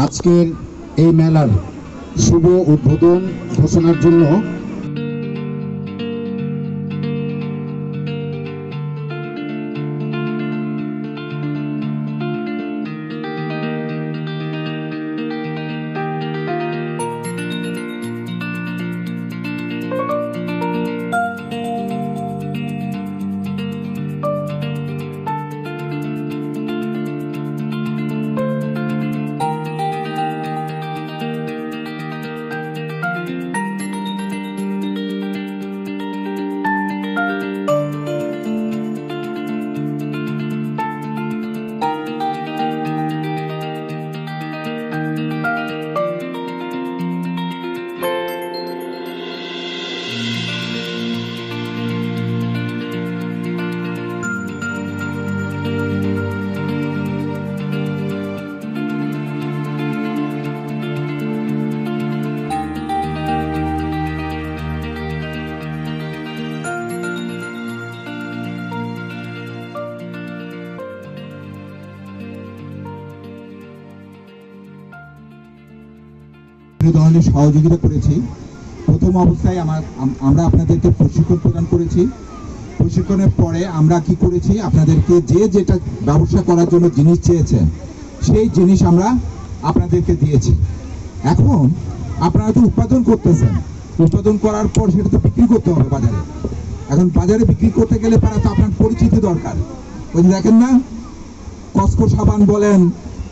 আজকের এই মেলার শুভ উদ্বোধন ঘোষণার জন্য ধরনের সহযোগিতা করেছি। প্রথম অবস্থায় আমরা আপনাদেরকে প্রশিক্ষণ প্রদান করেছি। প্রশিক্ষণের পরে আমরা কি করেছি, আপনাদেরকে যেটা ব্যবসা করার জন্য জিনিস চেয়েছেন সেই জিনিস আমরা আপনাদেরকে দিয়েছি। এখন আপনারা তো উৎপাদন করতেছেন, উৎপাদন করার পর সেটা তো বিক্রি করতে হবে বাজারে। এখন বাজারে বিক্রি করতে গেলে পারা তো আপনার পরিচিতি দরকার। ওই যে দেখেন না, কসকো সাবান বলেন,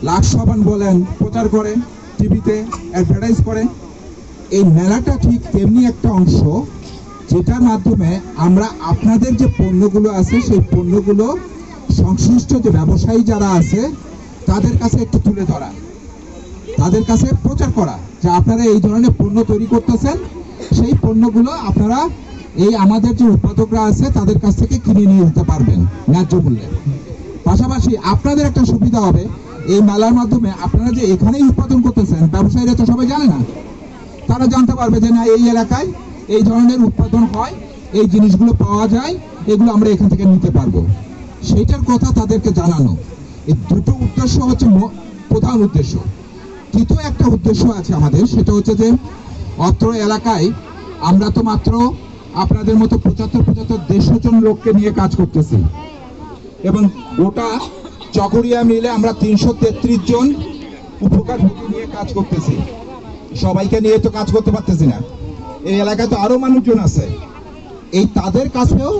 লাক্স সাবান বলেন, প্রচার করে, টিভিতে অ্যাডভার্টাইজ করে। এই মেলাটা ঠিক তেমনি একটা অংশ, যেটার মাধ্যমে আমরা আপনাদের যে পণ্যগুলো আছে সেই পণ্যগুলো সংশ্লিষ্ট যে ব্যবসায়ী যারা আছে তাদের কাছে একটু তুলে ধরা, তাদের কাছে প্রচার করা যে আপনারা এই ধরনের পণ্য তৈরি করতেছেন, সেই পণ্যগুলো আপনারা এই আমাদের যে উৎপাদকরা আছে তাদের কাছ থেকে কিনে নিয়ে যেতে পারবেন ন্যায্য মূল্যে। পাশাপাশি আপনাদের একটা সুবিধা হবে, এই মেলার মাধ্যমে আপনারা যে এখানেই উৎপাদন করতেছেন ব্যবসায়ীরা তো সবাই জানে না, তারা জানতে পারবে যে না এই এলাকায় এই ধরনের উৎপাদন হয়, এই জিনিসগুলো পাওয়া যায়, এগুলো আমরা এখান থেকে নিতে পারবো, সেইটার কথা তাদেরকে জানানো। এই দুটো উদ্দেশ্য হচ্ছে প্রধান উদ্দেশ্য। তৃতীয় একটা উদ্দেশ্য আছে আমাদের, সেটা হচ্ছে যে অত্র এলাকায় আমরা তো মাত্র আপনাদের মতো 75-150 জন লোককে নিয়ে কাজ করতেছি, এবং গোটা চকরিয়া মিলে আমরা 333 জন উপকারভোগী নিয়ে কাজ করতেছি। সবাইকে নিয়ে তো কাজ করতে পারতেছি না, এই এলাকায় তো আরো মানুষজন আছে। এই তাদের কাছেও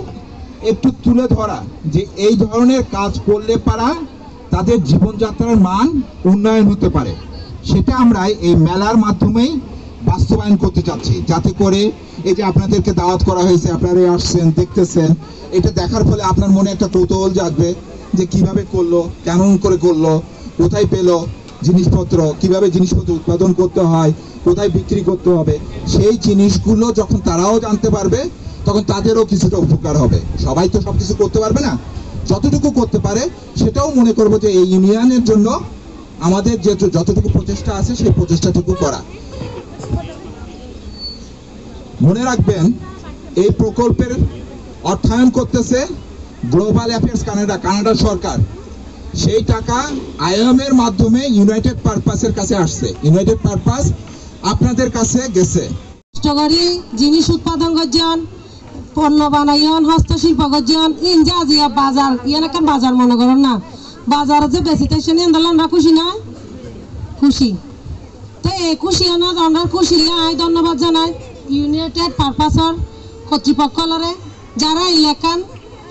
একটু তুলে ধরা যে এই ধরনের কাজ করলে পারা তাদের জীবনযাত্রার মান উন্নয়ন হতে পারে, সেটা আমরা এই মেলার মাধ্যমেই বাস্তবায়ন করতে চাচ্ছি। যাতে করে এই যে আপনাদেরকে দাওয়াত করা হয়েছে, আপনারা আসছেন, দেখতেছেন, এটা দেখার ফলে আপনার মনে একটা কৌতূহল জাগবে যে কিভাবে করলো, কেমন করে করলো, কোথায় পেলো জিনিসপত্র, কিভাবে জিনিসপত্র উৎপাদন করতে হয়, কোথায় বিক্রি করতে হবে, সেই জিনিসগুলো যখন তারাও জানতে পারবে তখন তাদেরও কিছুটা উপকার হবে। সবাই তো সবকিছু করতে পারবে না, যতটুকু করতে পারে সেটাও মনে করবো যে এই ইউনিয়নের জন্য আমাদের যে যতটুকু প্রচেষ্টা আছে সেই প্রচেষ্টাটুকু করা। মনে রাখবেন, এই প্রকল্পের অর্থায়ন করতেছে গ্লোবাল অ্যাফেয়ার্স কানাডা সরকার। সেই টাকা আইএম-এর মাধ্যমে ইউনাইটেড পারপাসের কাছে আসছে, ইউনাইটেড পারপাস আপনাদের কাছে গেছে। জিনিস উৎপাদন করছেন, পণ্য বানাইন, হস্তশিল্প করছেন, ইনজাজিয়া বাজার এলাকার বাজার মনে করেন না, বাজারে যে বেশিতেছেন আমরা খুশি না? খুশি। তো এই খুশি আমরা খুশি ধন্যবাদ জানাই ইউনাইটেড পারপাসর কর্তৃপক্ষরে, যারা এলাকার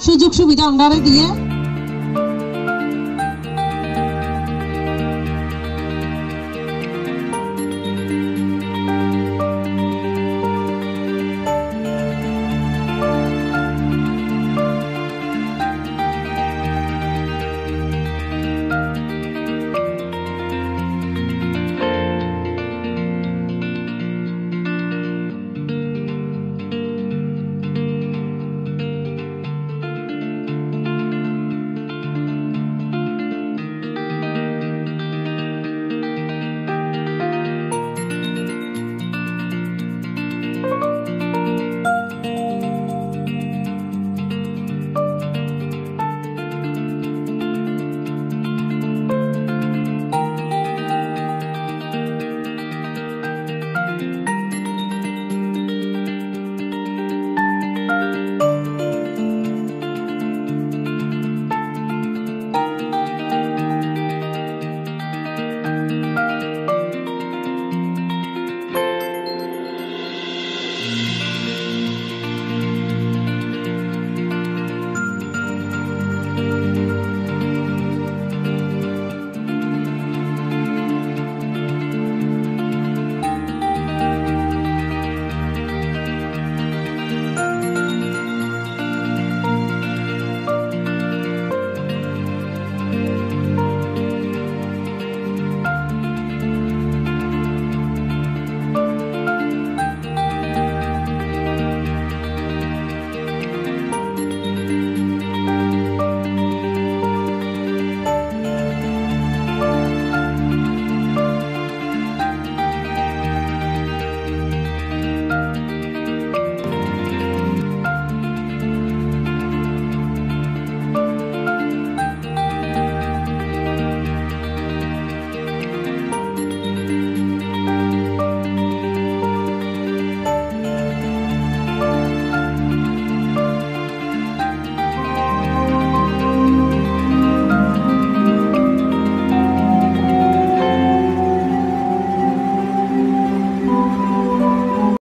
সুযোগ সুবিধা আমরা দিয়ে